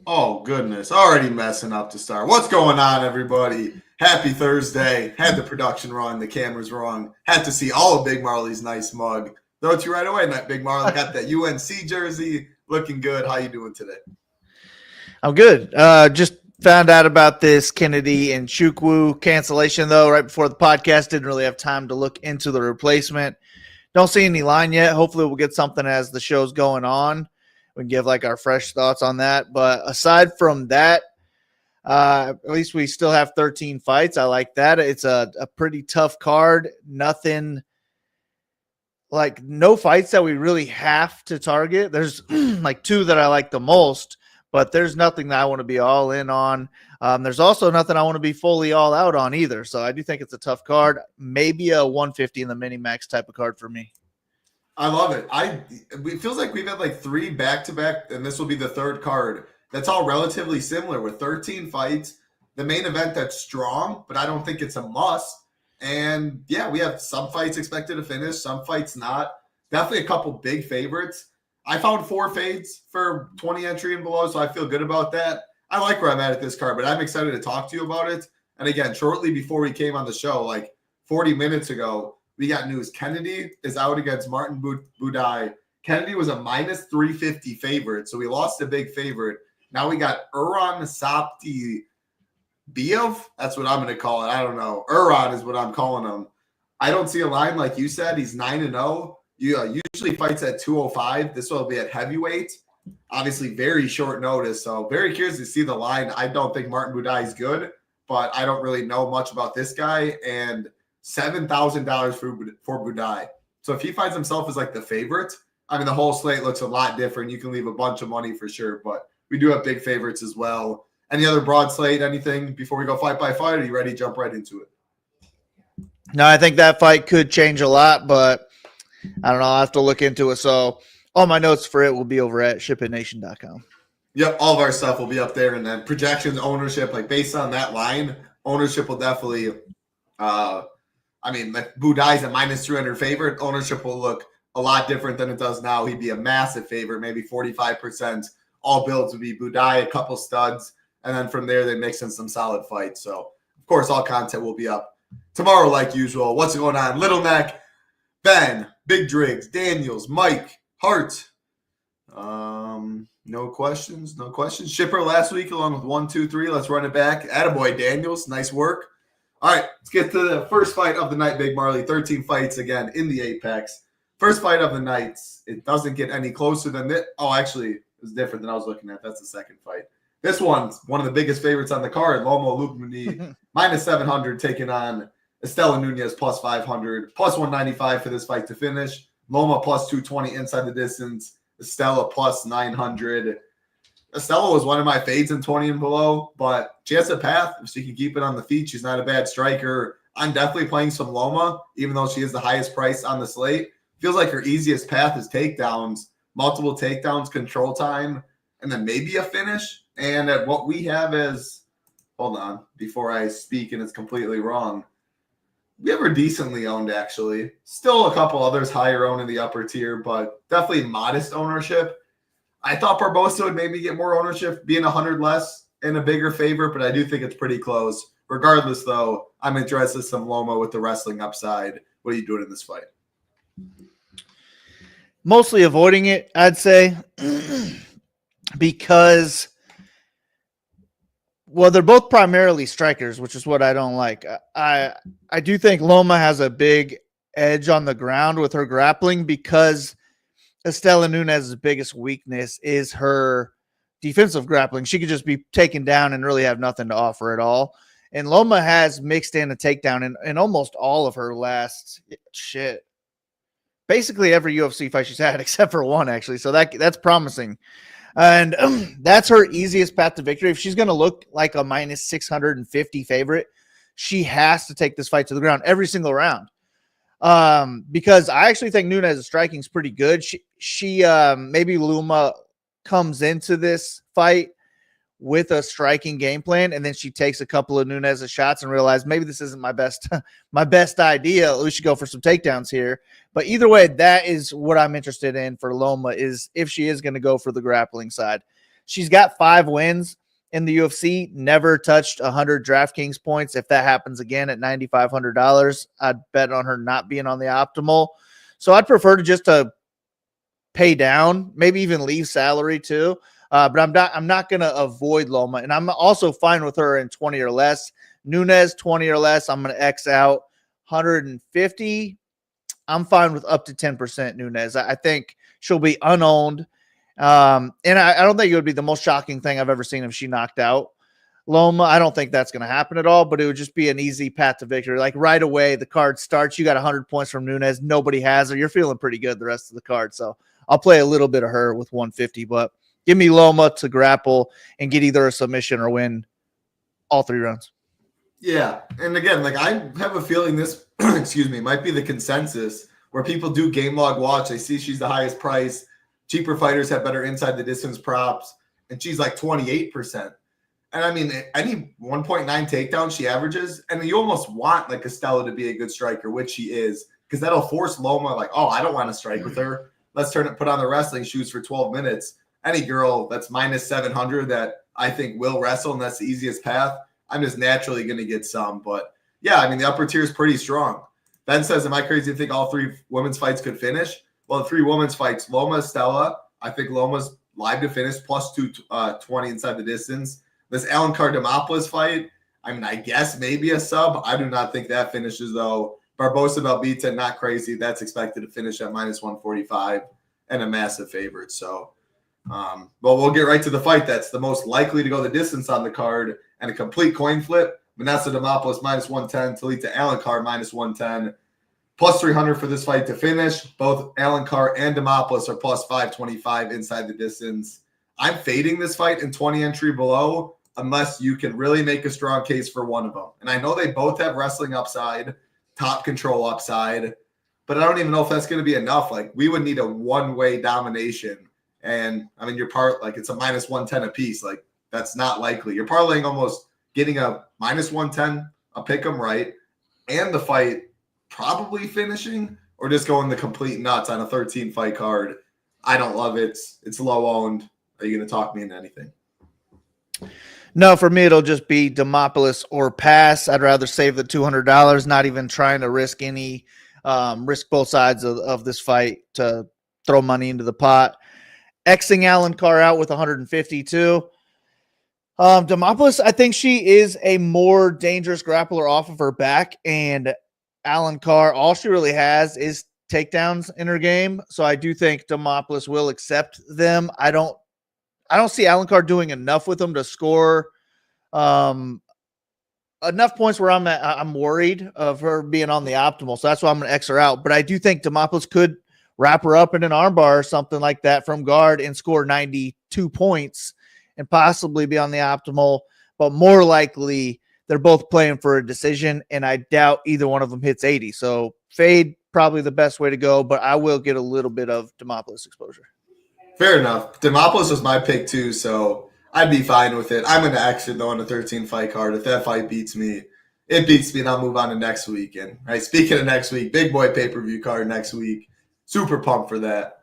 Oh, goodness. Already messing up to start. What's going on, everybody? Happy Thursday. Had the production wrong. The cameras wrong. Had to see all of Big Marley's nice mug. Throw it to you right away, Big Marley. Got that UNC jersey. Looking good. How you doing today? I'm good. Just found out about this Kennedy and Chukwu cancellation, though, right before the podcast. Didn't really have time to look into the replacement. Don't see any line yet. Hopefully we'll get something as the show's going on. We can give like our fresh thoughts on that. But aside from that, at least we still have 13 fights. I like that. It's a pretty tough card. Nothing like no fights that we really have to target. There's like two that I like the most, but there's nothing that I want to be all in on. There's also nothing I want to be fully all out on either. So I do think it's a tough card. Maybe a 150 in the mini max type of card for me. I love it. It feels like we've had like three back-to-back, and this will be the third card. That's all relatively similar with 13 fights. The main event that's strong, but I don't think it's a must. And yeah, we have some fights expected to finish, some fights not. Definitely a couple big favorites. I found 4 fades for 20 entry and below, so I feel good about that. I like where I'm at this card, but I'm excited to talk to you about it. And again, shortly before we came on the show, like 40 minutes ago, we got news. Kennedy is out against Martin Budai. Kennedy was a minus 350 favorite, so we lost a big favorite. Now we got Uran Sapti Biev. That's what I'm going to call it. I don't know. Uran is what I'm calling him. I don't see a line like you said. He's 9-0. Usually fights at 205. This will be at heavyweight. Obviously, very short notice. So very curious to see the line. I don't think Martin Budai is good, but I don't really know much about this guy. And $7,000 for Budai. So if he finds himself as like the favorite, I mean, the whole slate looks a lot different. You can leave a bunch of money for sure, but we do have big favorites as well. Any other broad slate, anything before we go fight by fight? Are you ready to jump right into it? No, I think that fight could change a lot, but I don't know. I'll have to look into it. So all my notes for it will be over at shipitnation.com. Yep, all of our stuff will be up there. And then projections, ownership, like based on that line, ownership will definitely like Budai's a minus 300 favorite. Ownership will look a lot different than it does now. He'd be a massive favorite, maybe 45%. All builds would be Budai, a couple studs, and then from there they mix in some solid fights. So, of course, all content will be up tomorrow like usual. What's going on? Little Neck, Ben, Big Driggs, Daniels, Mike, Hart. No questions. Shipper last week along with 1, 2, 3. Let's run it back. Attaboy, Daniels. Nice work. All right, let's get to the first fight of the night, Big Marley. 13 fights again in the Apex. First fight of the night. It doesn't get any closer than this. Oh, actually, it was different than I was looking at. That's the second fight. This one's one of the biggest favorites on the card. Loma Lookboonmee, minus 700, taking on Estela Nunez, plus 500, plus 195 for this fight to finish. Loma, plus 220 inside the distance. Estela, plus 900. Estela was one of my fades in 20 and below, but she has a path. If she can keep it on the feet, she's not a bad striker. I'm definitely playing some Loma, even though she is the highest price on the slate. Feels like her easiest path is takedowns, multiple takedowns, control time, and then maybe a finish. And at what we have is, hold on, before I speak and it's completely wrong, we have her decently owned, actually. Still a couple others higher owned in the upper tier, but definitely modest ownership. I thought Barbosa would maybe get more ownership, being 100 less and a bigger favorite, but I do think it's pretty close. Regardless, though, I'm interested in some Loma with the wrestling upside. What are you doing in this fight? Mostly avoiding it, I'd say, because, well, they're both primarily strikers, which is what I don't like. I do think Loma has a big edge on the ground with her grappling because Estela Nunez's biggest weakness is her defensive grappling. She could just be taken down and really have nothing to offer at all. And Loma has mixed in a takedown in almost all of her last basically every UFC fight she's had, except for one, actually. So that's promising. And that's her easiest path to victory. If she's going to look like a minus 650 favorite, she has to take this fight to the ground every single round. Because I actually think Nunez's striking is pretty good. She maybe Loma comes into this fight with a striking game plan, and then she takes a couple of Nunez's shots and realizes maybe this isn't my best idea. We should go for some takedowns here. But either way, that is what I'm interested in for Loma, is if she is going to go for the grappling side. She's got 5 wins in the UFC, never touched 100 DraftKings points. If that happens again at $9,500, I'd bet on her not being on the optimal. So I'd prefer to just pay down, maybe even leave salary too. But I'm not going to avoid Loma, and I'm also fine with her in 20 or less. Nunez 20 or less, I'm going to X out. 150, I'm fine with up to 10% Nunez. I think she'll be unowned. And I don't think it would be the most shocking thing I've ever seen if she knocked out Loma. I don't think that's going to happen at all, but it would just be an easy path to victory. Like right away, the card starts, you got 100 points from Nunez. Nobody has her. You're feeling pretty good the rest of the card. So I'll play a little bit of her with 150, but give me Loma to grapple and get either a submission or win all 3 rounds. Yeah. And again, like I have a feeling this, excuse me, might be the consensus where people do game log watch. They see she's the highest price. Cheaper fighters have better inside the distance props, and she's like 28%. And I mean, any 1.9 takedown she averages, and you almost want like Estella to be a good striker, which she is, because that'll force Loma like, oh, I don't want to strike with her. Let's put on the wrestling shoes for 12 minutes. Any girl that's minus 700 that I think will wrestle, and that's the easiest path, I'm just naturally going to get some. But yeah, I mean, the upper tier is pretty strong. Ben says, am I crazy to think all 3 women's fights could finish? Well, the 3 women's fights, Loma, Estella, I think Loma's live to finish, plus 220 inside the distance. This Alencar Demopoulos fight, I mean, I guess maybe a sub. I do not think that finishes, though. Barbosa, Belbita, not crazy. That's expected to finish at minus 145 and a massive favorite. So, well, we'll get right to the fight. That's the most likely to go the distance on the card, and a complete coin flip. Vanessa Demopoulos minus 110, Talita Alencar minus 110. Plus 300 for this fight to finish. Both Alencar and Demopoulos are plus 525 inside the distance. I'm fading this fight in 20 entry below unless you can really make a strong case for one of them. And I know they both have wrestling upside, top control upside, but I don't even know if that's going to be enough. Like, we would need a one-way domination. And, I mean, it's a minus 110 apiece. Like, that's not likely. You're parlaying almost getting a minus 110, a pick 'em right, and the fight probably finishing, or just going the complete nuts on a 13-fight card. I don't love it. It's low-owned. Are you going to talk me into anything? No, for me, it'll just be Demopoulos or pass. I'd rather save the $200, not even trying to risk risk both sides of this fight to throw money into the pot. Xing Alencar out with 152. Demopoulos, I think she is a more dangerous grappler off of her back, and Alencar, all she really has is takedowns in her game. So I do think Demopoulos will accept them. I don't see Alencar doing enough with them to score enough points where I'm worried of her being on the optimal. So that's why I'm going to X her out. But I do think Demopoulos could wrap her up in an armbar or something like that from guard and score 92 points and possibly be on the optimal. But more likely, they're both playing for a decision, and I doubt either one of them hits 80. So fade, probably the best way to go, but I will get a little bit of Demopoulos exposure. Fair enough. Demopoulos was my pick too, so I'd be fine with it. I'm going to exit though on a 13-fight card. If that fight beats me, it beats me, and I'll move on to next week. And right, speaking of next week, big boy pay-per-view card next week. Super pumped for that.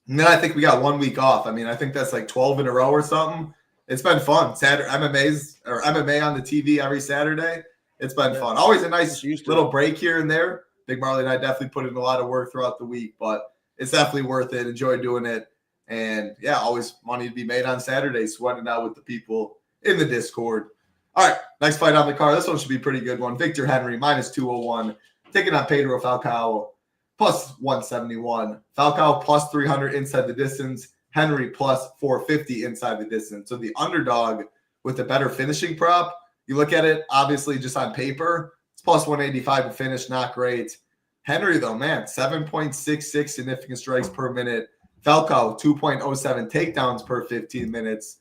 And then I think we got 1 week off. I mean, I think that's like 12 in a row or something. It's been fun. Saturday MMA on the TV every Saturday. It's been fun. Always a nice little break here and there. Big Marley and I definitely put in a lot of work throughout the week, but it's definitely worth it. Enjoy doing it. And yeah, always money to be made on Saturday, sweating out with the people in the Discord. All right, next fight on the card. This one should be a pretty good one. Victor Henry, minus 201. Taking on Pedro Falcao, plus 171. Falcao, plus 300 inside the distance. Henry, plus 450 inside the distance. So the underdog with the better finishing prop, you look at it, obviously, just on paper, it's plus 185 to finish, not great. Henry, though, man, 7.66 significant strikes per minute. Falcao, 2.07 takedowns per 15 minutes.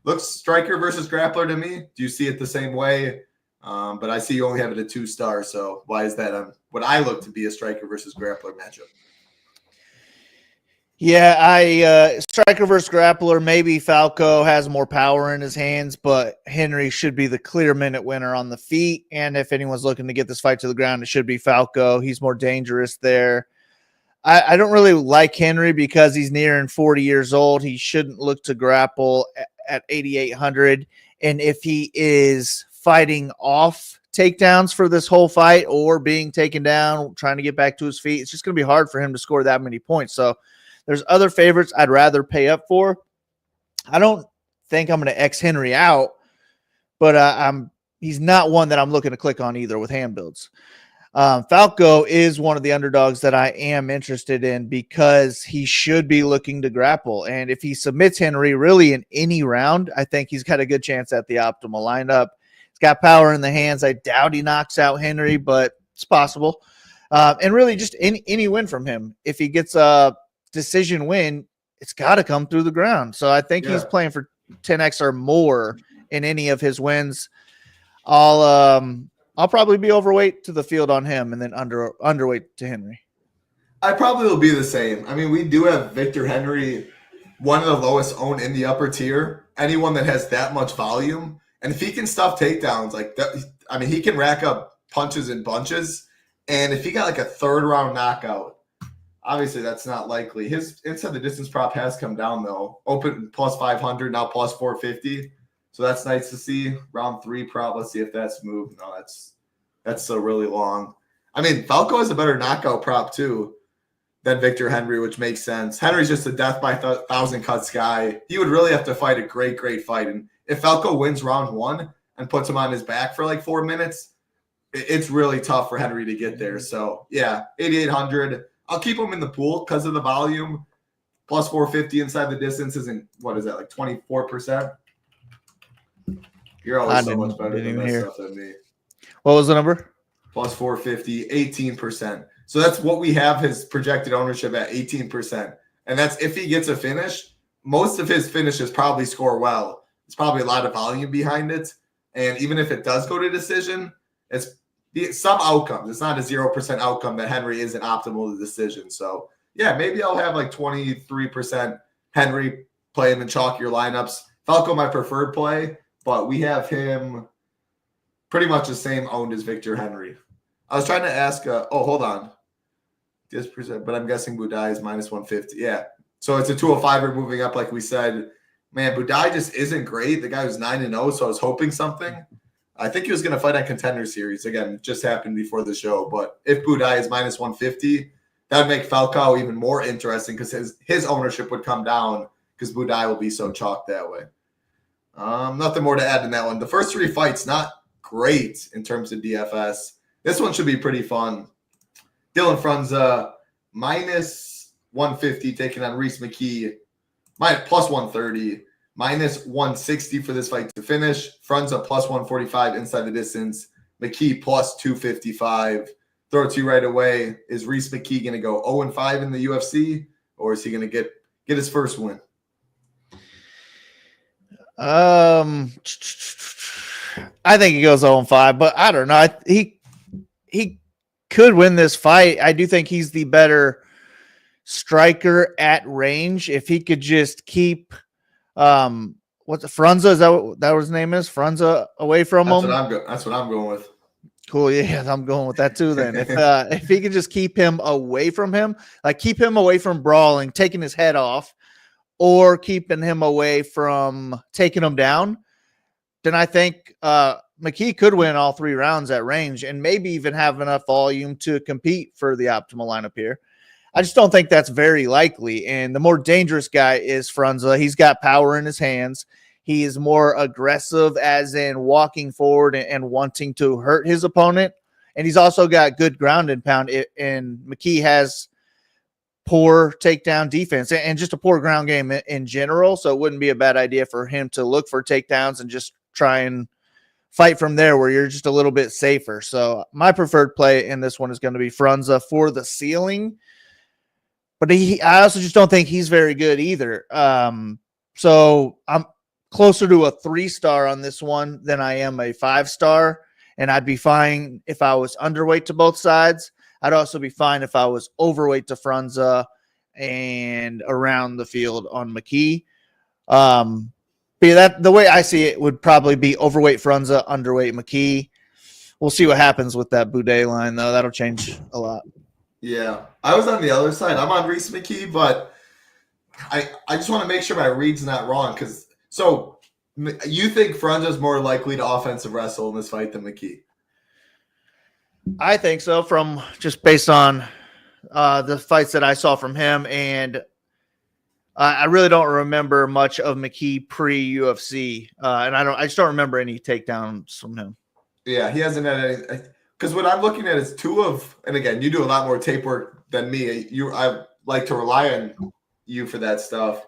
Looks striker versus grappler to me. Do you see it the same way? But I see you only have it at 2-star, so why is that what I look to be a striker versus grappler matchup? Yeah, striker versus grappler, maybe Falcao has more power in his hands, but Henry should be the clear minute winner on the feet. And if anyone's looking to get this fight to the ground, it should be Falcao. He's more dangerous there. I don't really like Henry because he's nearing 40 years old. He shouldn't look to grapple at 8,800. And if he is fighting off takedowns for this whole fight or being taken down, trying to get back to his feet, it's just going to be hard for him to score that many points. So there's other favorites I'd rather pay up for. I don't think I'm going to X Henry out, but he's not one that I'm looking to click on either with hand builds. Falcao is one of the underdogs that I am interested in because he should be looking to grapple. And if he submits Henry really in any round, I think he's got a good chance at the optimal lineup. He's got power in the hands. I doubt he knocks out Henry, but it's possible. And really just any win from him. If he gets a decision win, it's got to come through the ground. So I think he's playing for 10x or more in any of his wins. I'll probably be overweight to the field on him and then underweight to Henry. I probably will be the same. I mean, we do have Victor Henry, one of the lowest owned in the upper tier. Anyone that has that much volume, and if he can stuff takedowns like that, I mean, he can rack up punches in bunches. And if he got like a third round knockout, obviously that's not likely. His inside the distance prop has come down though. Open plus 500, now plus 450. So that's nice to see. Round 3 prop. Let's see if that's moved. No, that's so really long. I mean, Falcao has a better knockout prop too than Victor Henry, which makes sense. Henry's just a death by 1,000 cuts guy. He would really have to fight a great fight. And if Falcao wins round 1 and puts him on his back for like 4 minutes, it's really tough for Henry to get there. So yeah, 8,800. I'll keep him in the pool because of the volume. Plus 450 inside the distance isn't, what is that, like 24%? You're always so much better than that stuff than me. What was the number? Plus 450, 18%. So that's what we have his projected ownership at, 18%. And that's if he gets a finish. Most of his finishes probably score well. It's probably a lot of volume behind it. And even if it does go to decision, it's some outcomes. It's not a 0% outcome that Henry isn't optimal to decision. So, yeah, maybe I'll have like 23% Henry play him in chalkier lineups. Falcao, my preferred play. But we have him pretty much the same owned as Victor Henry. I was trying to ask, hold on. This percent, but I'm guessing Budai is minus 150. Yeah. So it's a 205er moving up, like we said. Man, Budai just isn't great. The guy was 9-0, so I was hoping something. I think he was going to fight on Contender Series. Again, it just happened before the show. But if Budai is minus 150, that would make Falcao even more interesting because his ownership would come down because Budai will be so chalked that way. Nothing more to add in that one. The first 3 fights, not great in terms of DFS. This one should be pretty fun. Dylan Franza, minus 150, taking on McKe, plus 130, minus 160 for this fight to finish. Franza plus 145 inside the distance. McKe plus 255. Throw it to you right away. Is McKe going to go 0-5 in the UFC, or is he going to get his first win? I think he goes 0-5, but I don't know. He could win this fight. I do think he's the better striker at range. If he could just keep Franza, is that what his name is? Franza away from him? That's what I'm going with. Cool. Yeah, I'm going with that too then. If he could just keep him away from him, like keep him away from brawling, taking his head off, or keeping him away from taking him down, then I think McKe could win all 3 rounds at range and maybe even have enough volume to compete for the optimal lineup here. I just don't think that's very likely. And the more dangerous guy is Franza. He's got power in his hands. He is more aggressive as in walking forward and wanting to hurt his opponent. And he's also got good ground and pound. And McKe has poor takedown defense and just a poor ground game in general. So it wouldn't be a bad idea for him to look for takedowns and just try and fight from there where you're just a little bit safer. So my preferred play in this one is going to be Franza for the ceiling. But I also just don't think he's very good either. So I'm closer to a 3-star on this one than I am a 5-star. And I'd be fine if I was underweight to both sides. I'd also be fine if I was overweight to Franza and around the field on McKe. But yeah, the way I see it would probably be overweight Franza, underweight McKe. We'll see what happens with that Budai line, though. That'll change a lot. Yeah. I was on the other side. I'm on McKe, but I just want to make sure my read's not wrong because So you think Franza's more likely to offensive wrestle in this fight than McKe? I think so, from just based on the fights that I saw from him, and I really don't remember much of McKe pre-UFC, and I just don't remember any takedowns from him. Yeah, he hasn't had any. Because what I'm looking at is and again, you do a lot more tape work than me. I like to rely on you for that stuff.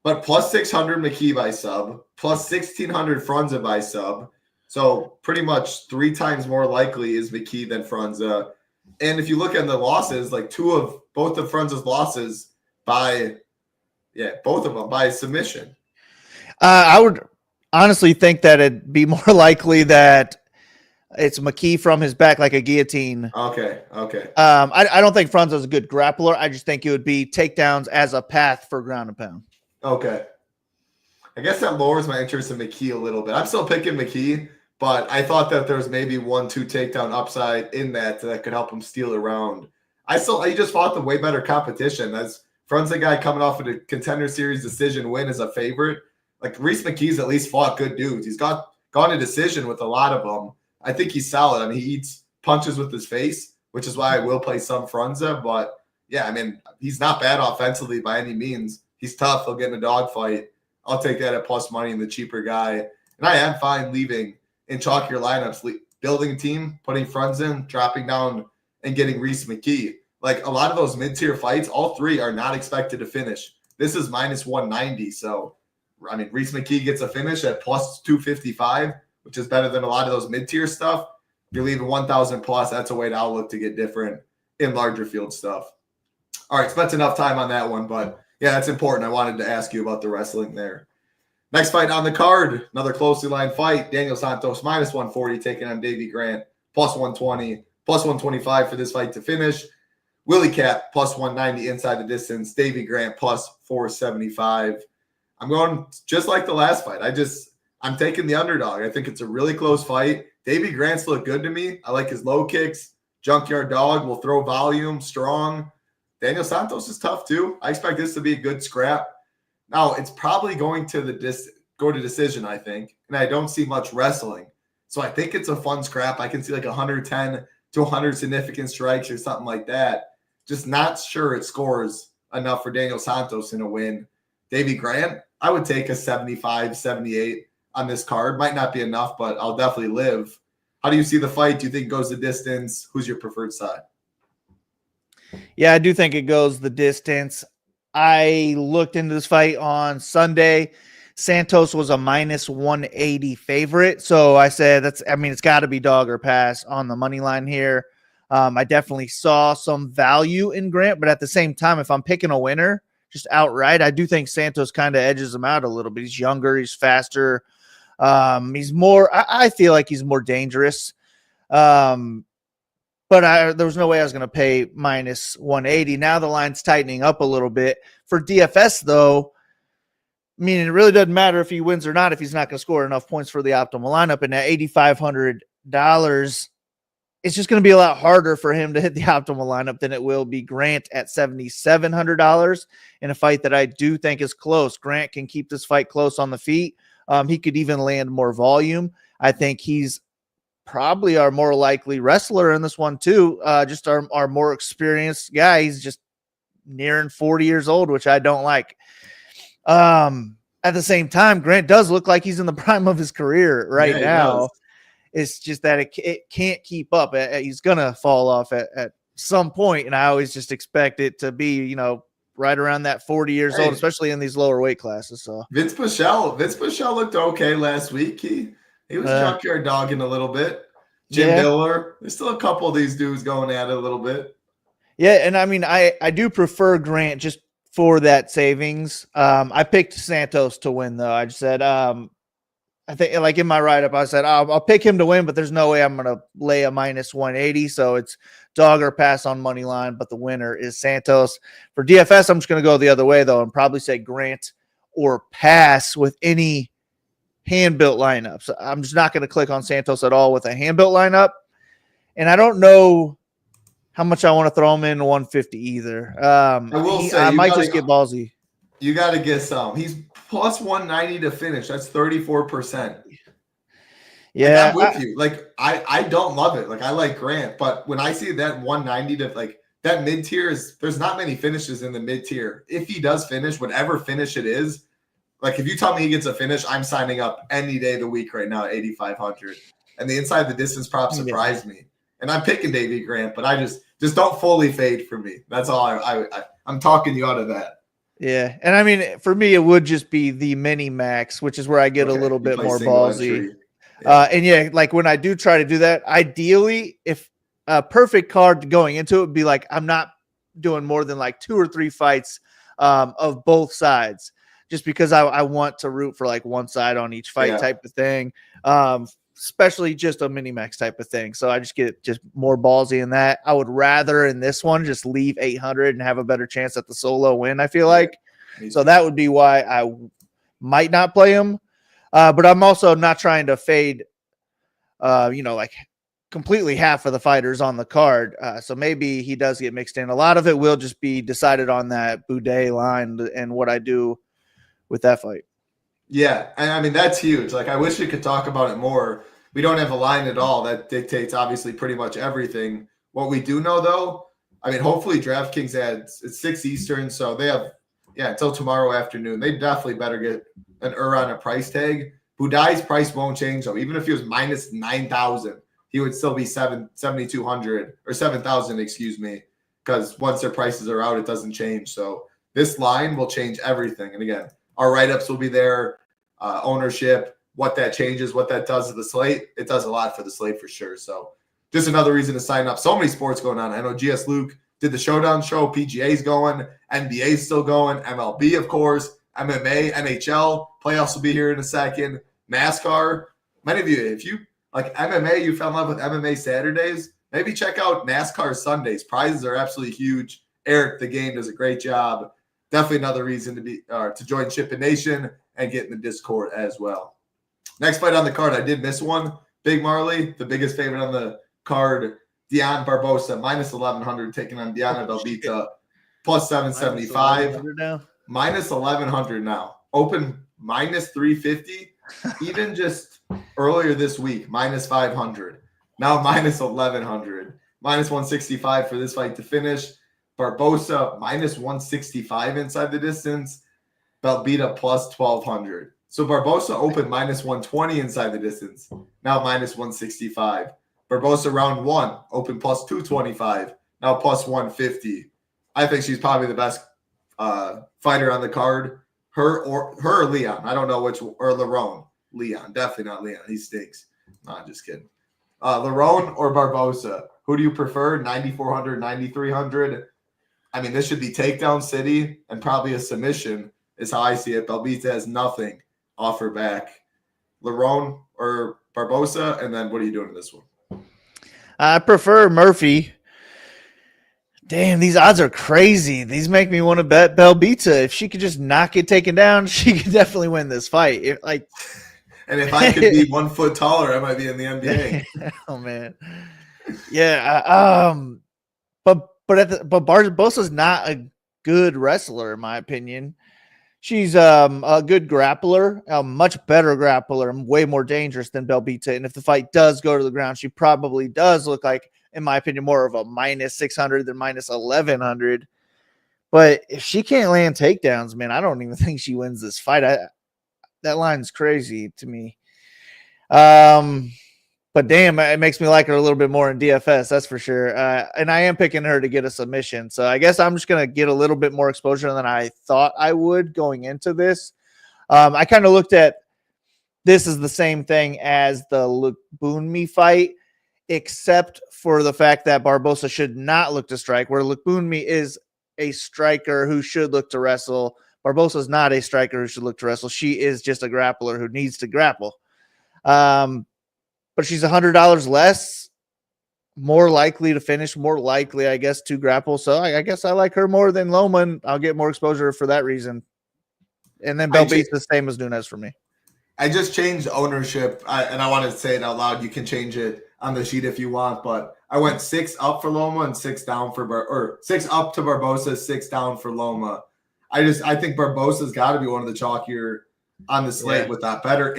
But plus 600 McKe by sub, plus 1,600 Franza by sub. So pretty much 3 times more likely is McKe than Franza. And if you look at the losses, like both of Franza's losses both of them by submission. I would honestly think that it'd be more likely that it's McKe from his back like a guillotine. Okay. I don't think Franza's a good grappler. I just think it would be takedowns as a path for ground and pound. Okay. I guess that lowers my interest in McKe a little bit. I'm still picking McKe, but I thought that there was maybe 1-2 takedown upside in that could help him steal around. He just fought the way better competition. As Franza guy coming off of a Contender Series decision win as a favorite. Like Reese McKee's at least fought good dudes. He's gone a decision with a lot of them. I think he's solid. I mean, he eats punches with his face, which is why I will play some Franza. But yeah, I mean, he's not bad offensively by any means. He's tough. He'll get in a dogfight. I'll take that at plus money and the cheaper guy. And I am fine leaving in chalkier lineups, building a team, putting Franza in, dropping down, and getting Reese McKe. Like a lot of those mid-tier fights, all 3 are not expected to finish. This is minus 190. So, I mean, Reese McKe gets a finish at plus 255, which is better than a lot of those mid-tier stuff. If you're leaving 1,000 plus, that's a way to outlook to get different in larger field stuff. All right, spent enough time on that one, but yeah, that's important. I wanted to ask you about the wrestling there. Next fight on the card, another closely lined fight. Daniel Santos minus 140 taking on Davey Grant plus 120, plus 125 for this fight to finish. Willie Cap plus 190 inside the distance. Davey Grant plus 475. I'm going just like the last fight. I'm taking the underdog. I think it's a really close fight. Davey Grant's look good to me. I like his low kicks. Junkyard dog will throw volume, strong. Daniel Santos is tough too. I expect this to be a good scrap. Now, it's probably going to go to decision, I think, and I don't see much wrestling. So I think it's a fun scrap. I can see like 110 to 100 significant strikes or something like that. Just not sure it scores enough for Daniel Santos in a win. Davey Grant, I would take a 75, 78 on this card. Might not be enough, but I'll definitely live. How do you see the fight? Do you think it goes the distance? Who's your preferred side? Yeah, I do think it goes the distance. I looked into this fight on Sunday. Santos was a minus 180 favorite. So I said, it's got to be dog or pass on the money line here. I definitely saw some value in Grant, but at the same time, if I'm picking a winner just outright, I do think Santos kind of edges him out a little bit. He's younger, he's faster. He's more, I feel like he's more dangerous. But there was no way I was going to pay minus 180. Now the line's tightening up a little bit. For DFS, though, I mean, it really doesn't matter if he wins or not if he's not going to score enough points for the optimal lineup. And at $8,500, it's just going to be a lot harder for him to hit the optimal lineup than it will be Grant at $7,700 in a fight that I do think is close. Grant can keep this fight close on the feet. He could even land more volume. I think he's probably our more likely wrestler in this one too. Just our more experienced guy. He's just nearing 40 years old, which I don't like. At the same time, Grant does look like he's in the prime of his career right now. It's just that it can't keep up. He's going to fall off at some point, and I always just expect it to be, right around that 40 years old, especially in these lower weight classes. So Vince Pichel looked okay last week. He was junkyard dogging a little bit. Jim Miller. There's still a couple of these dudes going at it a little bit. Yeah, and I mean, I do prefer Grant just for that savings. I picked Santos to win, though. I just said, I think, like in my write-up, I said, I'll pick him to win, but there's no way I'm going to lay a minus 180. So it's dog or pass on money line, but the winner is Santos. For DFS, I'm just going to go the other way, though, and probably say Grant or pass with any hand-built lineups. I'm just not going to click on Santos at all with a hand-built lineup. And I don't know how much I want to throw him in 150 either. I might just get ballsy. You got to get some. He's plus 190 to finish. That's 34%. Yeah, like, I'm with you. Like I don't love it. Like I like Grant, but when I see that 190 to like that mid tier there's not many finishes in the mid tier. If he does finish, whatever finish it is, like if you tell me he gets a finish, I'm signing up any day of the week right now at 8,500. And the inside the distance prop surprised me. And I'm picking Davey Grant, but I just don't fully fade for me. That's all I'm talking you out of that. Yeah, and I mean, for me, it would just be the mini max, which is where I get a little bit more ballsy. And like when I do try to do that, ideally, if a perfect card going into it would be like, I'm not doing more than like 2 or 3 fights of both sides, just because I want to root for like one side on each fight type of thing. Especially just a mini max type of thing. So I just get just more ballsy in that. I would rather in this one just leave 800 and have a better chance at the solo win, I feel like. So that would be why I might not play him. But I'm also not trying to fade, like completely half of the fighters on the card. So maybe he does get mixed in. A lot of it will just be decided on that Budai line and what I do with that fight. Yeah, and I mean, that's huge. Like, I wish we could talk about it more. We don't have a line at all that dictates, obviously, pretty much everything. What we do know, though, I mean, hopefully DraftKings it's 6 Eastern, so they have, until tomorrow afternoon. They definitely better get an Uran a price tag. Budai's price won't change, though. Even if he was minus 9,000, he would still be 7,200 or 7,000, excuse me, because once their prices are out, it doesn't change. So this line will change everything. And again, our write-ups will be there, ownership, what that changes, what that does to the slate. It does a lot for the slate for sure. So just another reason to sign up. So many sports going on. I know GS Luke did the Showdown show. PGA's going. NBA's still going. MLB, of course. MMA, NHL. Playoffs will be here in a second. NASCAR. Many of you, if you like MMA, you fell in love with MMA Saturdays, maybe check out NASCAR Sundays. Prizes are absolutely huge. Eric, the game, does a great job. Definitely another reason to join Shipping Nation and get in the Discord as well. Next fight on the card, I did miss one. Big Marley, the biggest favorite on the card, Diana Barbosa, minus 1,100, taking on Diana Belbita, plus 775. Minus 1,100 now. Open minus 350. Even just earlier this week, minus 500. Now minus 1,100. Minus 165 for this fight to finish. Barbosa minus 165 inside the distance. Belbita plus 1,200. So Barbosa opened minus 120 inside the distance. Now minus 165. Barbosa round 1 opened plus 225. Now plus 150. I think she's probably the best fighter on the card. Her or Leon. I don't know which, or Lerone. Leon. Definitely not Leon. He stinks. No, I'm just kidding. Lerone or Barbosa. Who do you prefer? 9,400, 9,300. I mean, this should be takedown city and probably a submission is how I see it. Belbita has nothing off her back. Lerone or Barbosa, and then what are you doing in this one? I prefer Murphy. Damn, these odds are crazy. These make me want to bet Belbita. If she could just not get taken down, she could definitely win this fight. And if I could be 1 foot taller, I might be in the NBA. Oh man, yeah. But Barbosa's not a good wrestler, in my opinion. She's a good grappler, a much better grappler, and way more dangerous than Belbita. And if the fight does go to the ground, she probably does look like, in my opinion, more of a minus 600 than minus 1,100. But if she can't land takedowns, man, I don't even think she wins this fight. That line's crazy to me. But damn, it makes me like her a little bit more in DFS, that's for sure. And I am picking her to get a submission. So I guess I'm just going to get a little bit more exposure than I thought I would going into this. I kind of looked at this as the same thing as the Lookboonmee fight, except for the fact that Barbosa should not look to strike, where Lookboonmee is a striker who should look to wrestle. Barbosa is not a striker who should look to wrestle. She is just a grappler who needs to grapple. But she's $100 less, more likely to finish, more likely, I guess, to grapple. So I guess I like her more than Loma, and I'll get more exposure for that reason. And then Belbita's the same as Nunez for me. I just changed ownership, and I wanted to say it out loud. You can change it on the sheet if you want, but I went 6 up for Loma and 6 down for 6 up to Barbosa, 6 down for Loma. I think Barbosa's got to be one of the chalkier on the slate with that better.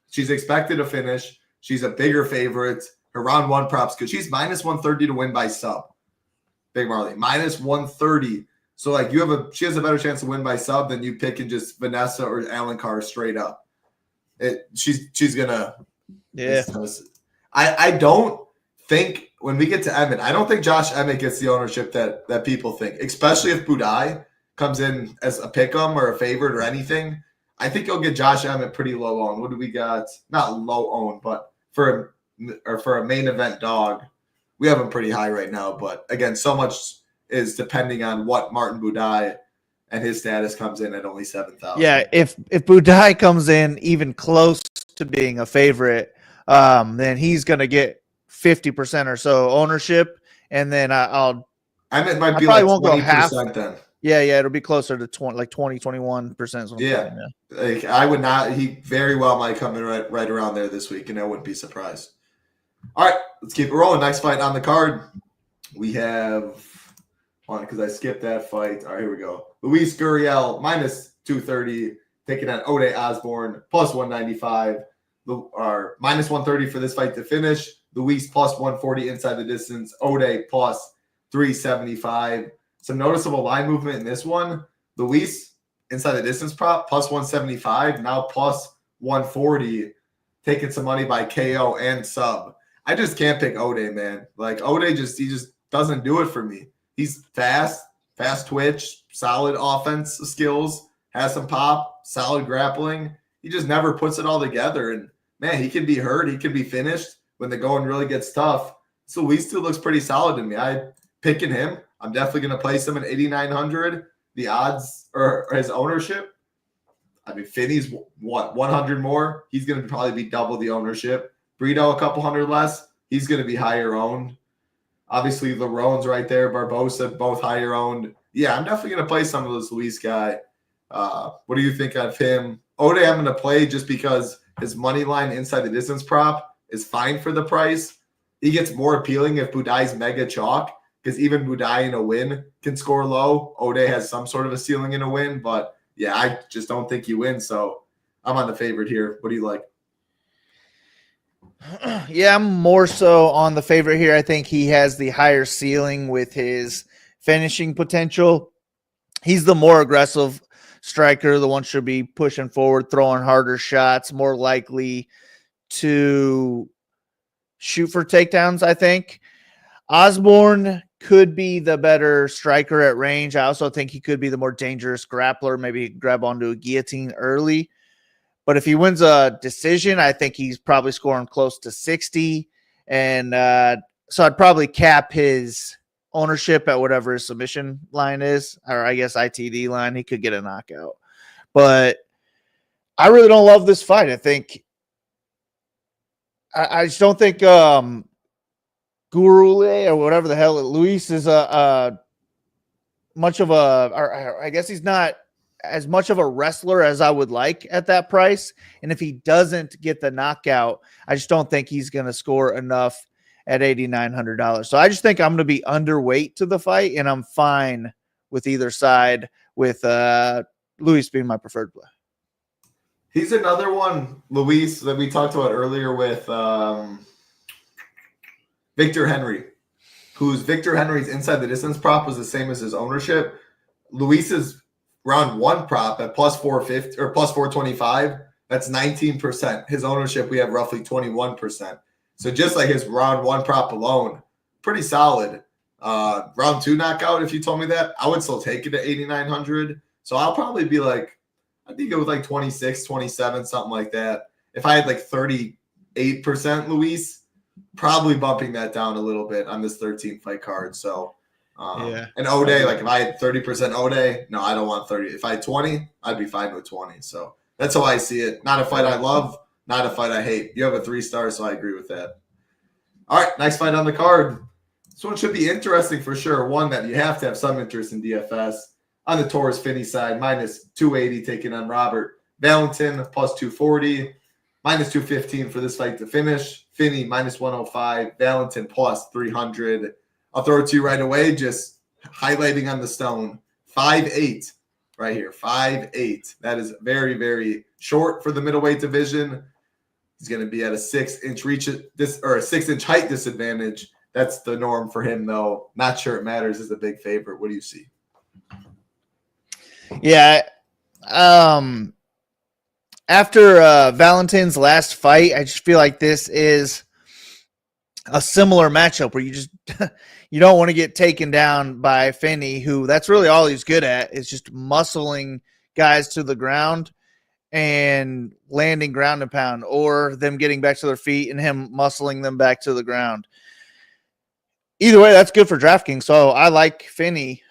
She's expected to finish. She's a bigger favorite. Her round one props because she's -130 to win by sub. Big Marley -130. So like she has a better chance to win by sub than you picking just Vanessa or Alencar straight up. She's gonna. Yeah. I don't think when we get to Emmett, I don't think Josh Emmett gets the ownership that people think, especially if Budai comes in as a pick'em or a favorite or anything. I think you'll get Josh Emmett pretty low owned. What do we got? Not low owned, but for a main event dog, we have him pretty high right now. But again, so much is depending on what Martin Budai and his status comes in at only 7,000. Yeah, if Budai comes in even close to being a favorite, then he's going to get 50% or so ownership, and then Emmett might be like 20% then. Yeah, it'll be closer to 21%. Yeah. Like I would not. He very well might come in right around there this week, and I wouldn't be surprised. All right, let's keep it rolling. Next fight on the card, we have one because I skipped that fight. All right, here we go. Luis Gurule -230 taking on Ode Osborne +195. Our -130 for this fight to finish. Luis +140 inside the distance. Ode +375. Some noticeable line movement in this one. Luis inside the distance prop +175, now +140, taking some money by KO and sub. I just can't pick Ode, man. Like Ode he just doesn't do it for me. He's fast twitch, solid offense skills, has some pop, solid grappling. He just never puts it all together. And man, he can be hurt, he can be finished when the going really gets tough. So Luis still looks pretty solid to me. I'm picking him. I'm definitely going to place him at 8,900. The odds or his ownership. I mean, Finney's 100 more. He's going to probably be double the ownership. Brito a couple hundred less. He's going to be higher owned. Obviously, Larone's right there. Barbosa, both higher owned. Yeah, I'm definitely going to play some of this Luis guy. What do you think of him? Ode, I'm going to play just because his money line inside the distance prop is fine for the price. He gets more appealing if Budai's mega chalk, because even Budai in a win can score low. Ode has some sort of a ceiling in a win, but yeah, I just don't think he wins. So I'm on the favorite here. What do you like? Yeah, I'm more so on the favorite here. I think he has the higher ceiling with his finishing potential. He's the more aggressive striker. The one should be pushing forward, throwing harder shots, more likely to shoot for takedowns, I think. Osborne could be the better striker at range. I also think he could be the more dangerous grappler. Maybe grab onto a guillotine early. But if he wins a decision, I think he's probably scoring close to 60. And so I'd probably cap his ownership at whatever his submission line is, or I guess ITD line. He could get a knockout. But I really don't love this fight. I just don't think Gurule or whatever the hell Luis is much of a, or I guess he's not as much of a wrestler as I would like at that price. And if he doesn't get the knockout, I just don't think he's going to score enough at $8,900. So I just think I'm going to be underweight to the fight, and I'm fine with either side, with Luis being my preferred play. He's another one, Luis, that we talked about earlier with Victor Henry, whose Victor Henry's inside the distance prop was the same as his ownership. Luis's round one prop at +450 or +425, that's 19%. His ownership, we have roughly 21%. So just like his round one prop alone, pretty solid. Round two knockout, if you told me that, I would still take it at 8,900. So I'll probably be like, I think it was like 26, 27, something like that. If I had like 38% Luis, probably bumping that down a little bit on this 13th fight card. So, yeah. And Ode, like if I had 30% Ode, no, I don't want 30. If I had 20, I'd be fine with 20. So that's how I see it. Not a fight I love, not a fight I hate. You have a 3-star, so I agree with that. All right, next fight on the card. This one should be interesting for sure. One that you have to have some interest in DFS. On the Torres Finney side, -280 taking on Robert Valentin, +240, -215 for this fight to finish. Finney -105, Valentin +300. I'll throw it to you right away, just highlighting on the stone. 5'8", right here, 5'8". That is very, very short for the middleweight division. He's going to be at a 6-inch reach a 6-inch height disadvantage. That's the norm for him, though. Not sure it matters. Is a big favorite. What do you see? Yeah. After Valentin's last fight, I just feel like this is a similar matchup where you don't want to get taken down by Finney, who that's really all he's good at, is just muscling guys to the ground and landing ground and pound, or them getting back to their feet and him muscling them back to the ground. Either way, that's good for DraftKings. So I like Finney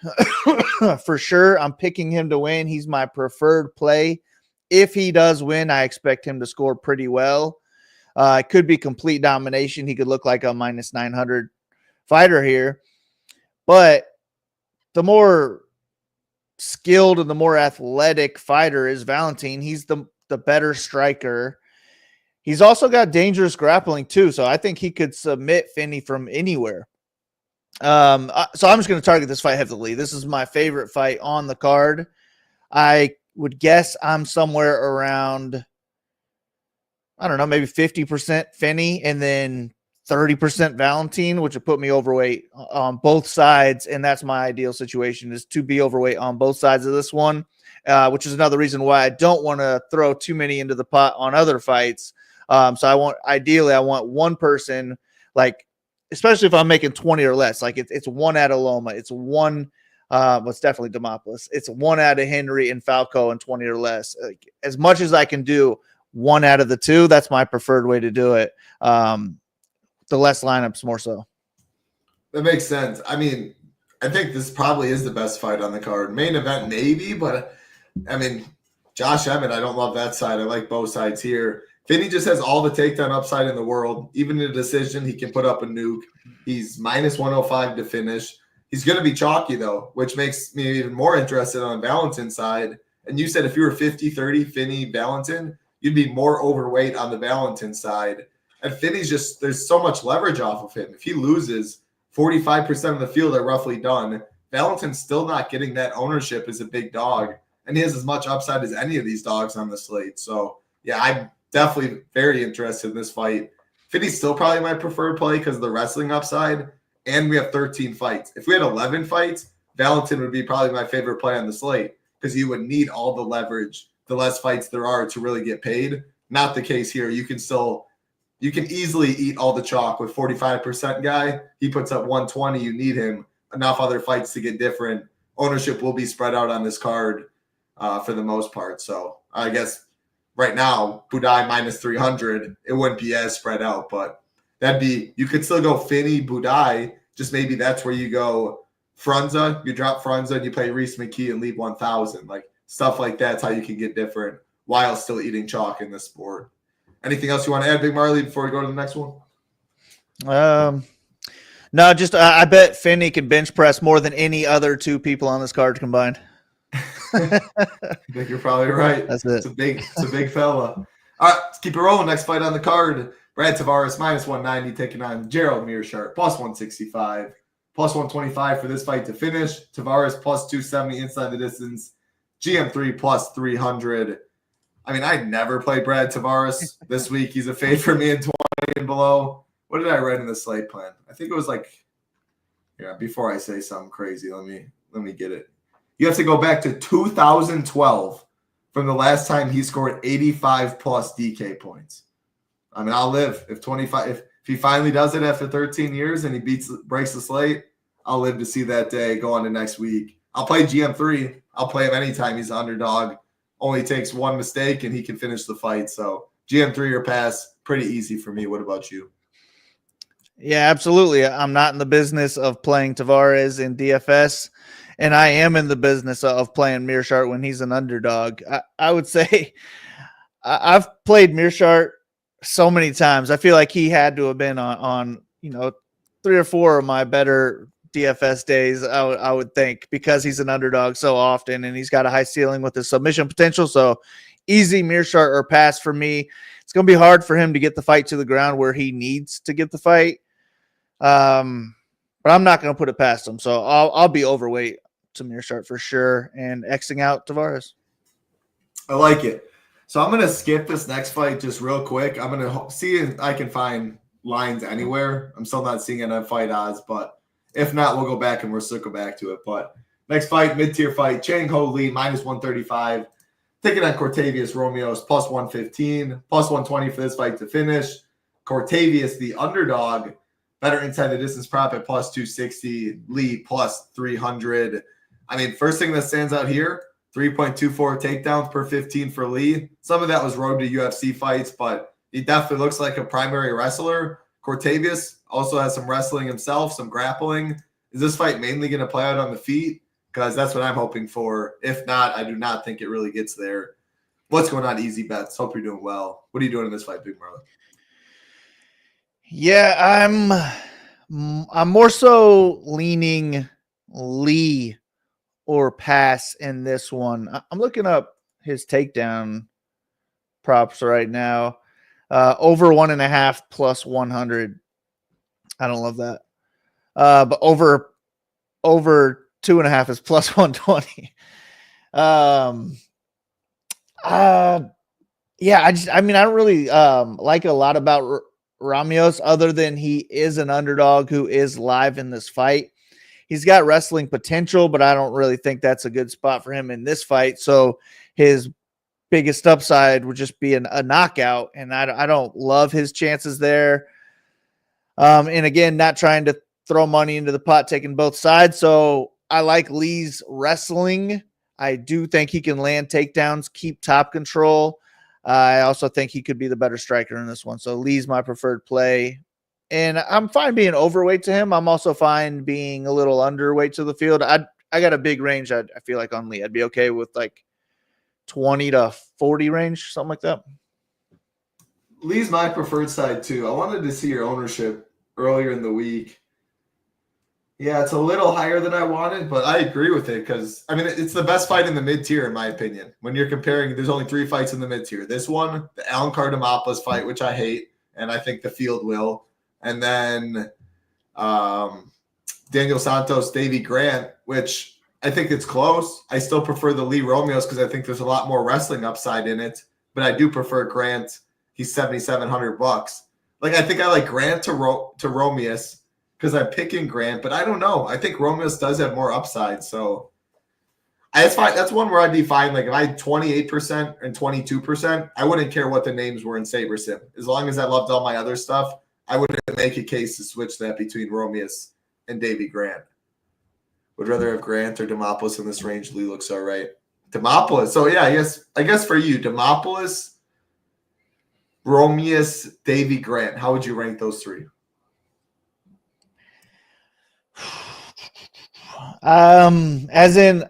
for sure. I'm picking him to win. He's my preferred play. If he does win, I expect him to score pretty well. It could be complete domination. He could look like a minus 900 fighter here. But the more skilled and the more athletic fighter is Valentin. He's the better striker. He's also got dangerous grappling too. So I think he could submit Finney from anywhere. So I'm just going to target this fight heavily. This is my favorite fight on the card. I would guess I'm somewhere around, I don't know, maybe 50% Finney and then 30% Valentin, which would put me overweight on both sides. And that's my ideal situation, is to be overweight on both sides of this one, which is another reason why I don't want to throw too many into the pot on other fights. So ideally I want one person, like, especially if I'm making 20 or less, like it's one out of Loma. It's one, it's definitely Demopoulos. It's one out of Henry and Falcao and 20 or less. Like, as much as I can do one out of the two, that's my preferred way to do it. The less lineups, more so. That makes sense. I mean, I think this probably is the best fight on the card. Main event, maybe, but I mean, Josh Emmett, I don't love that side. I like both sides here. Finney just has all the takedown upside in the world. Even in a decision, he can put up a nuke. He's minus 105 to finish. He's going to be chalky, though, which makes me even more interested on Valentin's side. And you said if you were 50-30 Finney, Valentin, you'd be more overweight on the Valentin side. And Finney's just, there's so much leverage off of him. If he loses, 45% of the field are roughly done. Valentin's still not getting that ownership as a big dog. And he has as much upside as any of these dogs on the slate. So, yeah, I'm definitely very interested in this fight. Finney's still probably my preferred play because of the wrestling upside. And we have 13 fights. If we had 11 fights, Valentin would be probably my favorite play on the slate because you would need all the leverage, the less fights there are to really get paid. Not the case here. You can easily eat all the chalk with 45% guy. He puts up 120. You need him. Enough other fights to get different. Ownership will be spread out on this card for the most part. So I guess right now, Budai minus 300, it wouldn't be as spread out, but you could still go Finney, Budai, just maybe that's where you go Franza, you drop Franza and you play Reese McKe and leave 1,000. Like stuff like that's how you can get different while still eating chalk in this sport. Anything else you want to add, Big Marley, before we go to the next one? No, just I bet Finney can bench press more than any other two people on this card combined. I think you're probably right. That's it. It's a big fella. All right, let's keep it rolling. Next fight on the card. Brad Tavares minus 190 taking on Gerald Meerschaert plus 165, plus 125 for this fight to finish. Tavares plus 270 inside the distance. GM3 plus 300. I mean, I never played Brad Tavares this week. He's a fade for me in 20 and below. What did I write in the slate plan? I think it was like, before I say something crazy, let me get it. You have to go back to 2012 from the last time he scored 85 plus DK points. I mean, I'll live if he finally does it after 13 years and he breaks the slate, I'll live to see that day go on to next week. I'll play GM3. I'll play him anytime he's an underdog. Only takes one mistake and he can finish the fight. So GM3 or pass, pretty easy for me. What about you? Yeah, absolutely. I'm not in the business of playing Tavares in DFS, and I am in the business of playing Meerschaert when he's an underdog. I would say I've played Meerschaert so many times. I feel like he had to have been on 3 or 4 of my better DFS days, I would think, because he's an underdog so often and he's got a high ceiling with his submission potential. So easy Meerschaert or pass for me. It's going to be hard for him to get the fight to the ground where he needs to get the fight. But I'm not going to put it past him. So I'll be overweight to Meerschaert for sure and Xing out Tavares. I like it. So I'm going to skip this next fight just real quick. I'm going to see if I can find lines anywhere. I'm still not seeing any fight odds, but if not, we'll go back and we'll circle back to it. But next fight, mid-tier fight, Chang Ho Lee, -135. Taking on Cortavius Romeus, +115, +120 for this fight to finish. Cortavius, the underdog, better inside the distance prop at +260. Lee, +300. I mean, first thing that stands out here, 3.24 takedowns per 15 for Lee. Some of that was road to UFC fights, but he definitely looks like a primary wrestler. Cortavius also has some wrestling himself, some grappling. Is this fight mainly going to play out on the feet? Because that's what I'm hoping for. If not, I do not think it really gets there. What's going on, Easy Bets? Hope you're doing well. What are you doing in this fight, Big Marley? Yeah, I'm more so leaning Lee or pass in this one. I'm looking up his takedown props right now. Over 1.5 +100. I don't love that. But over 2.5 is +120. Yeah, I don't really like a lot about Romeus other than he is an underdog who is live in this fight. He's got wrestling potential, but I don't really think that's a good spot for him in this fight. So his biggest upside would just be a knockout, and I don't love his chances there. And again, not trying to throw money into the pot, taking both sides. So I like Lee's wrestling. I do think he can land takedowns, keep top control. I also think he could be the better striker in this one. So Lee's my preferred play. And I'm fine being overweight to him. I'm also fine being a little underweight to the field. I got a big range. I feel like on Lee, I'd be okay with like 20 to 40 range, something like that. Lee's my preferred side too. I wanted to see your ownership earlier in the week. Yeah, it's a little higher than I wanted, but I agree with it because, I mean, it's the best fight in the mid-tier, in my opinion. When you're comparing, there's only 3 fights in the mid-tier. This one, the Alencar Demopoulos fight, which I hate, and I think the field will. And then Daniel Santos, Davey Grant, which I think it's close. I still prefer the Lee Romeus because I think there's a lot more wrestling upside in it. But I do prefer Grant. He's $7,700. Like, I think I like Grant to Romeus because I'm picking Grant, but I don't know. I think Romeus does have more upside. So that's fine. That's one where I'd be fine. Like if I had 28% and 22%, I wouldn't care what the names were in SaberSim. As long as I loved all my other stuff, I wouldn't make a case to switch that between Romeus and Davey Grant. Would rather have Grant or Demopoulos in this range. Lee looks all right. Demopoulos. So yeah, I guess for you, Demopoulos, Romeus, Davey Grant. How would you rank those 3? As in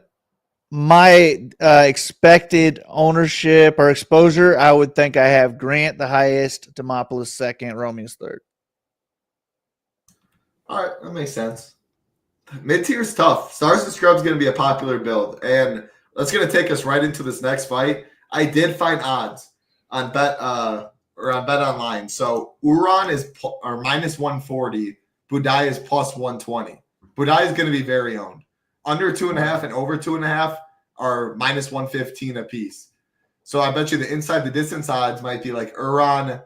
my expected ownership or exposure, I would think I have Grant the highest, Demopoulos second, Romeus third. All right, that makes sense. Mid-tier is tough. Stars and Scrubs going to be a popular build, and that's going to take us right into this next fight. I did find odds on Bet Online. So Uran is -140. Budai is +120. Budai is going to be very owned. Under 2.5 and over 2.5 are -115 apiece. So I bet you the inside the distance odds might be like Uran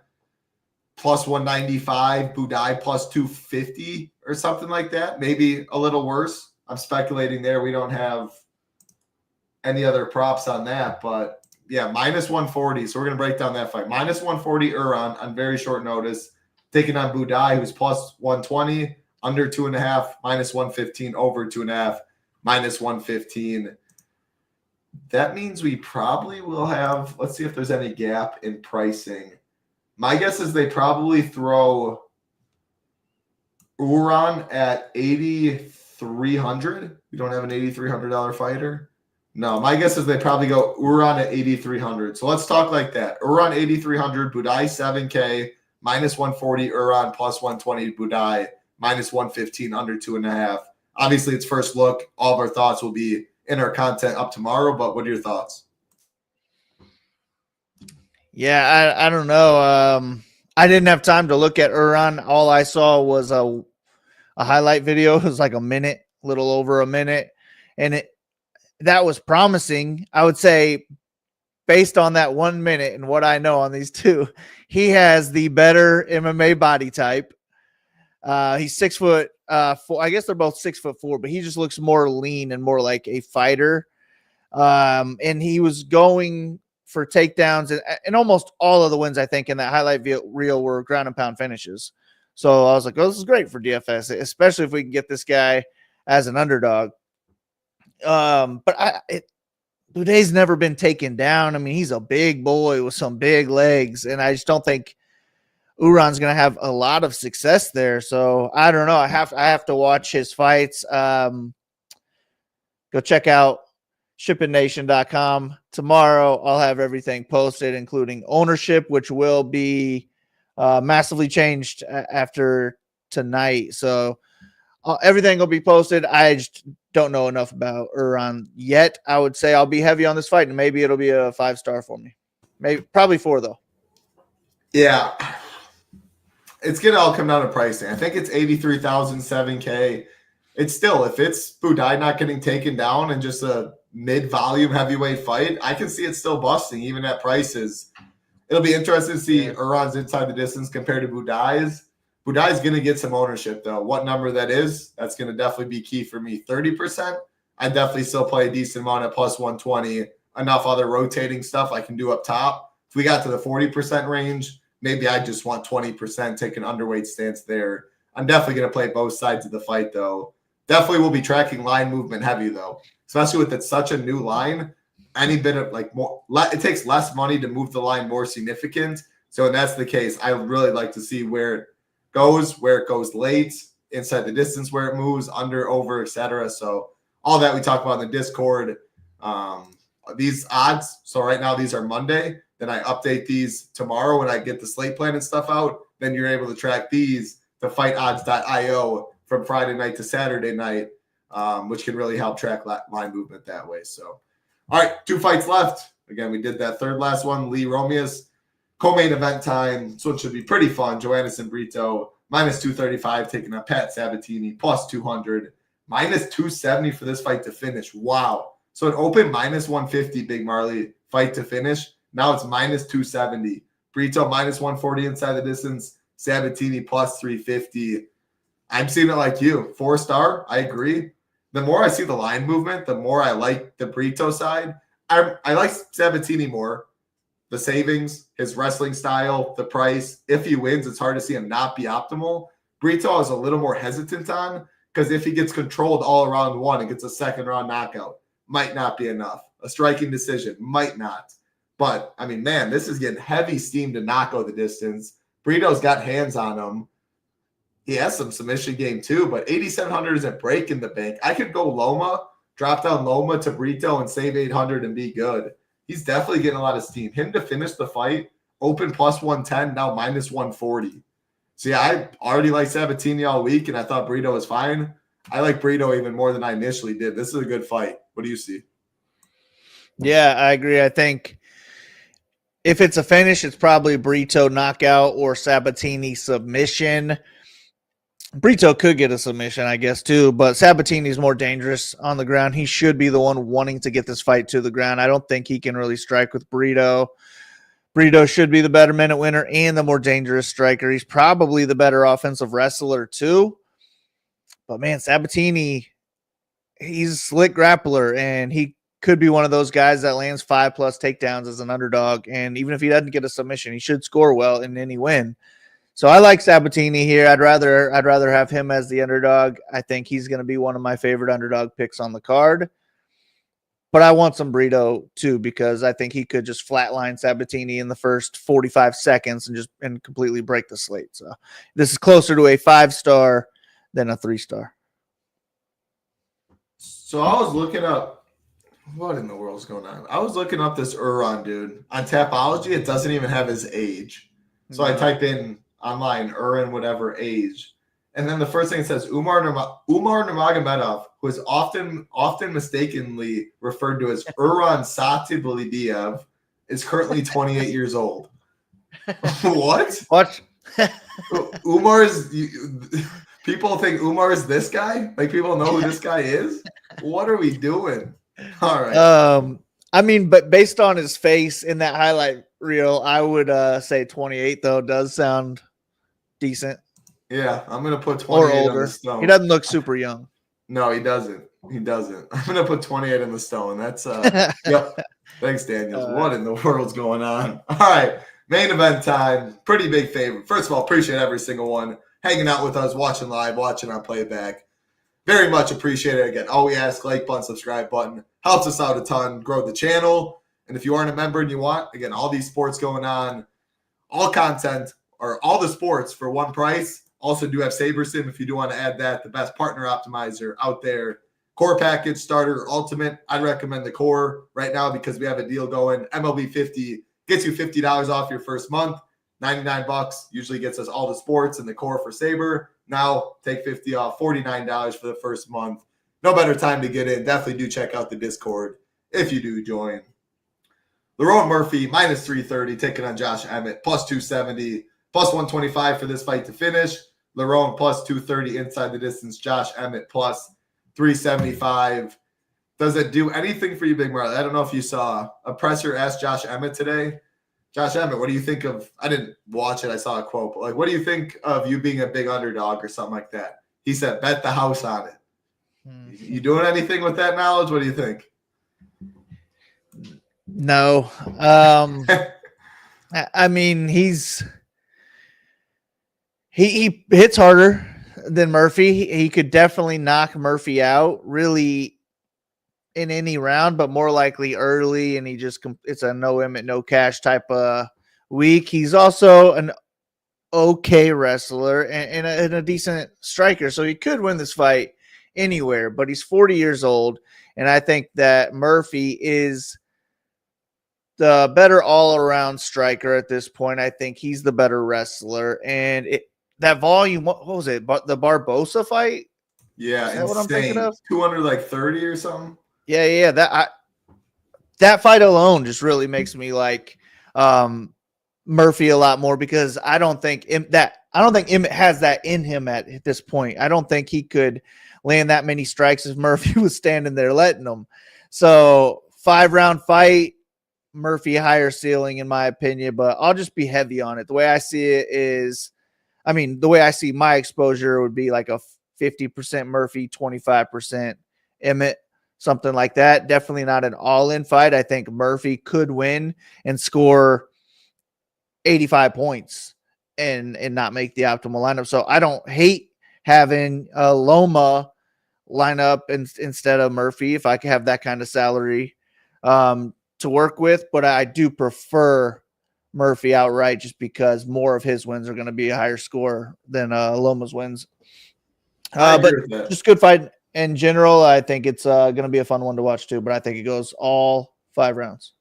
+195, Budai +250 or something like that. Maybe a little worse. I'm speculating there. We don't have any other props on that, but yeah, -140. So we're going to break down that fight. -140 Uran on very short notice, taking on Budai, who's +120, under 2.5, -115, over 2.5, -115. That means we probably will have, let's see if there's any gap in pricing. My guess is they probably throw Uran at 8,300. We don't have an $8,300 fighter. No, my guess is they probably go Uran at 8,300. So let's talk like that. Uran 8,300, Budai 7K, -140 Uran, +120 Budai, -115, under 2.5. Obviously, it's first look. All of our thoughts will be in our content up tomorrow, but what are your thoughts? Yeah, I don't know. I didn't have time to look at Uran. All I saw was a highlight video. It was like a minute, little over a minute. and that was promising. I would say, based on that 1 minute and what I know on these two, he has the better MMA body type. He's 6 foot 4. I guess they're both 6'4", but he just looks more lean and more like a fighter. And he was going for takedowns, and almost all of the wins, I think, in that highlight reel were ground and pound finishes. So I was like, oh, this is great for DFS, especially if we can get this guy as an underdog. But Budai's never been taken down. I mean, he's a big boy with some big legs, and I just don't think Uran's going to have a lot of success there. So I don't know. I have to watch his fights. Go check out shippingnation.com. Tomorrow I'll have everything posted, including ownership, which will be massively changed after tonight. So everything will be posted. I just don't know enough about Uran yet. I would say I'll be heavy on this fight, and maybe it'll be a 5-star for me. Probably 4 though. Yeah. It's going to all come down to pricing. I think it's 83,000, 7K. It's still, if it's Budai not getting taken down and just a mid-volume heavyweight fight, I can see it still busting even at prices. It'll be interesting to see Uran's inside the distance compared to Budai's. Budai's going to get some ownership, though. What number that is, that's going to definitely be key for me. 30%, I definitely still play a decent amount at plus 120. Enough other rotating stuff I can do up top. If we got to the 40% range, maybe I just want 20%, take an underweight stance there. I'm definitely going to play both sides of the fight, though. Definitely will be tracking line movement heavy, though, especially with it's such a new line. Any bit of it takes less money to move the line more significant. So, when that's the case, I would really like to see where it goes late, inside the distance, where it moves, under, over, etc. So, all that we talk about in the Discord. These odds. So, right now, these are Monday. Then I update these tomorrow when I get the slate plan and stuff out. Then you're able to track these to fightodds.io from Friday night to Saturday night, which can really help track line movement that way. So, all right, 2 fights left. Again, we did that third last one. Lee Romeus, co-main event time. So it should be pretty fun. Joannis and Brito, minus 235, taking on Pat Sabatini, plus 200. Minus 270 for this fight to finish. Wow. So it opened minus 150, Big Marley, fight to finish. Now it's minus 270. Brito minus 140 inside the distance. Sabatini plus 350. I'm seeing it like you. 4-star, I agree. The more I see the line movement, the more I like the Brito side. I like Sabatini more. The savings, his wrestling style, the price. If he wins, it's hard to see him not be optimal. Brito I was a little more hesitant on because if he gets controlled all around one and gets a second-round knockout, might not be enough. A striking decision, might not. But, I mean, man, this is getting heavy steam to knock out the distance. Brito's got hands on him. He has some submission game too, but 8,700 isn't breaking the bank. I could go Loma, drop down Loma to Brito and save 800 and be good. He's definitely getting a lot of steam. Him to finish the fight, open plus 110, now minus 140. So, yeah, I already liked Sabatini all week, and I thought Brito was fine. I like Brito even more than I initially did. This is a good fight. What do you see? Yeah, I agree. I think if it's a finish, it's probably Brito knockout or Sabatini submission. Brito could get a submission, I guess, too, but Sabatini's more dangerous on the ground. He should be the one wanting to get this fight to the ground. I don't think he can really strike with Brito. Brito should be the better minute winner and the more dangerous striker. He's probably the better offensive wrestler, too. But, man, Sabatini, he's a slick grappler, and he could be one of those guys that lands 5+ takedowns as an underdog. And even if he doesn't get a submission, he should score well in any win. So I like Sabatini here. I'd rather have him as the underdog. I think he's going to be one of my favorite underdog picks on the card. But I want some Brito too because I think he could just flatline Sabatini in the first 45 seconds and completely break the slate. So this is closer to a 5-star than a 3-star. So I was looking up what in the world's going on. I was looking up this Uran dude on Tapology. It doesn't even have his age. So I type in online, Uran, whatever age. And then the first thing it says, Umar Nurmagomedov, who is often mistakenly referred to as Uran Satibulidiev, is currently 28 years old. What? What? Umar is People think Umar is this guy? Like, people know who this guy is? What are we doing? All right. I mean, but based on his face in that highlight reel, I would say 28, though, does sound decent. Yeah, I'm going to put 28 Or on older. the stone. He doesn't look super young. No, he doesn't. He doesn't. I'm going to put 28 in the stone. That's, yep. Thanks, Daniels. What in the world's going on? All right. Main event time. Pretty big favorite. First of all, appreciate every single one hanging out with us, watching live, watching our playback. Very much appreciate it. Again, all we ask, like button, subscribe button. Helps us out a ton, grow the channel. And if you aren't a member and you want, again, all these sports going on, all content, or all the sports for one price. Also do have SaberSim if you do want to add that. The best partner optimizer out there. Core package, starter, ultimate. I'd recommend the core right now because we have a deal going. MLB 50 gets you $50 off your first month. $99 usually gets us all the sports and the core for Saber. Now take 50 off, $49 for the first month. No better time to get in. Definitely do check out the Discord if you do join. Lerone Murphy, minus 330, taking on Josh Emmett, plus 270, plus 125 for this fight to finish. Lerone plus 230 inside the distance. Josh Emmett plus 375. Does it do anything for you, Big Marley? I don't know if you saw a presser ask Josh Emmett today. Josh Emmett, what do you think of? I didn't watch it. I saw a quote. But what do you think of you being a big underdog or something like that? He said, bet the house on it. You doing anything with that knowledge? What do you think? No. I mean, he hits harder than Murphy. He could definitely knock Murphy out really in any round, but more likely early. And it's a no Emmett, no cash type of week. He's also an okay wrestler and a decent striker. So he could win this fight anywhere, but he's 40 years old. And I think that Murphy is the better all-around striker at this point. I think he's the better wrestler. And that volume, what was it? But the Barbosa fight? Yeah, is that what I'm thinking of? 230 or something. Yeah. That fight alone just really makes me like Murphy a lot more because I don't think Emmett has that in him at this point. I don't think he could land that many strikes if Murphy was standing there letting them. So 5-round fight. Murphy higher ceiling in my opinion, but I'll just be heavy on it. The way I see it is, the way I see my exposure would be like a 50% Murphy, 25% Emmett, something like that. Definitely not an all-in fight. I think Murphy could win and score 85 points and not make the optimal lineup. So I don't hate having a Loma lineup instead of Murphy if I could have that kind of salary to work with, but I do prefer Murphy outright just because more of his wins are going to be a higher score than Loma's wins. But just good fight in general. I think it's going to be a fun one to watch too, but I think it goes all 5 rounds.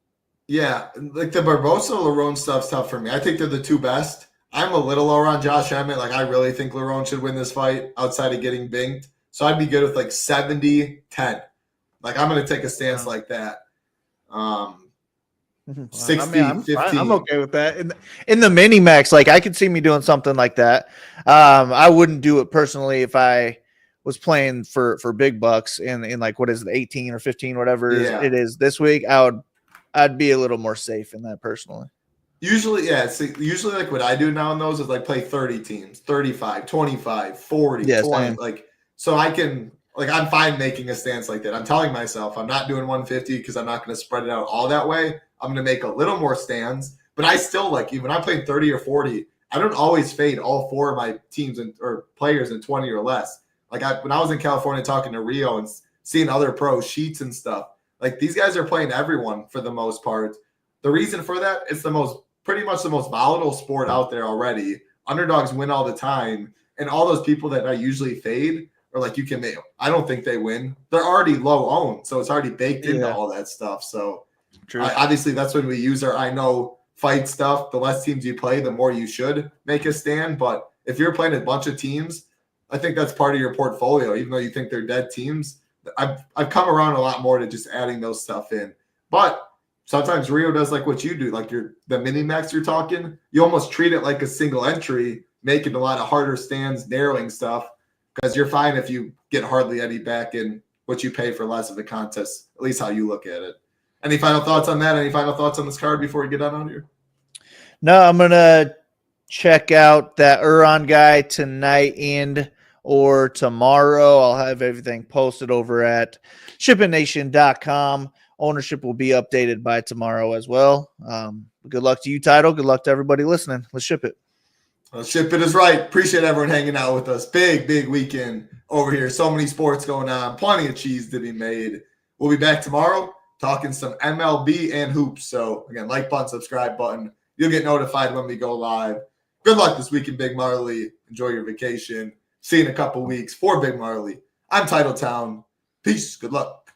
Yeah, like the Barbosa Lerone stuff's tough for me. I think they're the two best. I'm a little lower on Josh Emmett. Like, I really think Lerone should win this fight outside of getting binged. So I'd be good with like 70-10. Like, I'm going to take a stance like that. 60, 50. I'm okay with that. In the mini max, like I could see me doing something like that. I wouldn't do it personally if I was playing for big bucks in like, what is it, 18 or 15, whatever it is this week. I'd be a little more safe in that personally. Usually like what I do now in those is like play 30 teams, 35, 25, 40, 20. Same. Like, so I can, like, I'm fine making a stance like that. I'm telling myself I'm not doing 150 because I'm not going to spread it out all that way. I'm going to make a little more stands, but I still, like, even when I play 30 or 40, I don't always fade all 4 of my teams or players in 20 or less. Like, when I was in California talking to Rio and seeing other pro sheets and stuff, like, these guys are playing everyone for the most part. The reason for that, it's pretty much the most volatile sport out there already. Underdogs win all the time, and all those people that I usually fade or like I don't think they win. They're already low owned, so it's already baked into all that stuff. So obviously that's when we use our I know fight stuff. The less teams you play, the more you should make a stand. But if you're playing a bunch of teams, I think that's part of your portfolio, even though you think they're dead teams. I've come around a lot more to just adding those stuff in. But sometimes Rio does like what you do, like the mini max you're talking. You almost treat it like a single entry, making a lot of harder stands, narrowing stuff. because you're fine if you get hardly any back in what you pay for less of a contest, at least how you look at it. Any final thoughts on that? Any final thoughts on this card before we get on here? No, I'm going to check out that Uran guy tonight and or tomorrow. I'll have everything posted over at shippingnation.com. Ownership will be updated by tomorrow as well. Good luck to you, Title. Good luck to everybody listening. Let's ship it. Let's ship it is right. Appreciate everyone hanging out with us. Big weekend over here. So many sports going on. Plenty of cheese to be made. We'll be back tomorrow talking some MLB and hoops. So, again, like button, subscribe button. You'll get notified when we go live. Good luck this weekend, Big Marley. Enjoy your vacation. See you in a couple weeks. For Big Marley, I'm Titletown. Peace. Good luck.